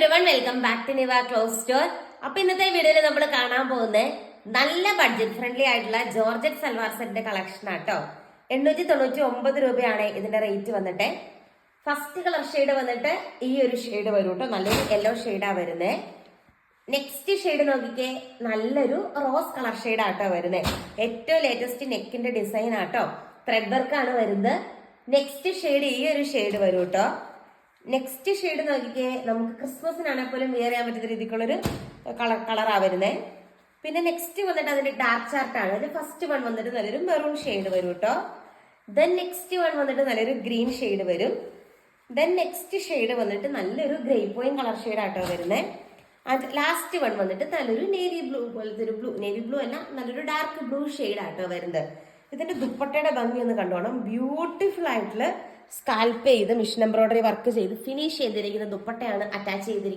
Welcome back to Niva cloth store. അപ്പൊ ഇന്നത്തെ വീഡിയോയിൽ നമ്മൾ കാണാൻ പോകുന്നത് നല്ല ബഡ്ജറ്റ് ഫ്രണ്ട്ലി ആയിട്ടുള്ള ജോർജറ്റ് സൽവാർ സെറ്റിന്റെ കളക്ഷൻ ആട്ടോ. 899 രൂപയാണ് ഇതിന്റെ റേറ്റ് വന്നിട്ട്. ഫസ്റ്റ് കളർ ഷെയ്ഡ് വന്നിട്ട് ഈ ഒരു ഷെയ്ഡ് വരും കേട്ടോ. നല്ലൊരു യെല്ലോ ഷെയ്ഡാ വരുന്നത്. നെക്സ്റ്റ് ഷെയ്ഡ് നോക്കിക്കേ, നല്ലൊരു റോസ് കളർ ഷെയ്ഡ് ആട്ടോ വരുന്നത്. ഏറ്റവും ലേറ്റസ്റ്റ് നെക്കിന്റെ ഡിസൈൻ ആട്ടോ. ത്രെഡ് വർക്ക് ആണ് വരുന്നത്. നെക്സ്റ്റ് ഷെയ്ഡ് ഈ ഒരു ഷെയ്ഡ് വരും കേട്ടോ. നെക്സ്റ്റ് ഷെയ്ഡ് നോക്കിക്കേ, നമുക്ക് ക്രിസ്മസിനാണെങ്കിൽ പോലും വെയർ ചെയ്യാൻ പറ്റുന്ന രീതിക്കുള്ളൊരു കളറാ വരുന്നത്. പിന്നെ നെക്സ്റ്റ് വന്നിട്ട് അതിന്റെ ഡാർക്ക് ചാർട്ടാണ്. അതിൽ ഫസ്റ്റ് വൺ വന്നിട്ട് നല്ലൊരു മെറൂൺ ഷെയ്ഡ് വരും കേട്ടോ. ദെൻ നെക്സ്റ്റ് വൺ വന്നിട്ട് നല്ലൊരു ഗ്രീൻ ഷെയ്ഡ് വരും. ദെൻ നെക്സ്റ്റ് ഷെയ്ഡ് വന്നിട്ട് നല്ലൊരു ഗ്രേപ്പ് വൈൻ കളർ ഷെയ്ഡ് ആട്ടോ വരുന്നത്. അത് ലാസ്റ്റ് വൺ വന്നിട്ട് നല്ലൊരു നേവി ബ്ലൂ പോലത്തെ ഒരു നേവി ബ്ലൂ അല്ല, നല്ലൊരു ഡാർക്ക് ബ്ലൂ ഷെയ്ഡ് ആട്ടോ വരുന്നത്. ഇതിന്റെ ദുപ്പട്ടയുടെ ഭംഗി ഒന്ന് കണ്ടോണം. ബ്യൂട്ടിഫുൾ ആയിട്ടുള്ള സ്കാൽപ്പ് ചെയ്ത് മിഷൻ എംബ്രോയിഡറി വർക്ക് ചെയ്ത് ഫിനിഷ് ചെയ്തിരിക്കുന്ന ദുപ്പട്ടയാണ് അറ്റാച്ച് ചെയ്തിരിക്കുന്നത്.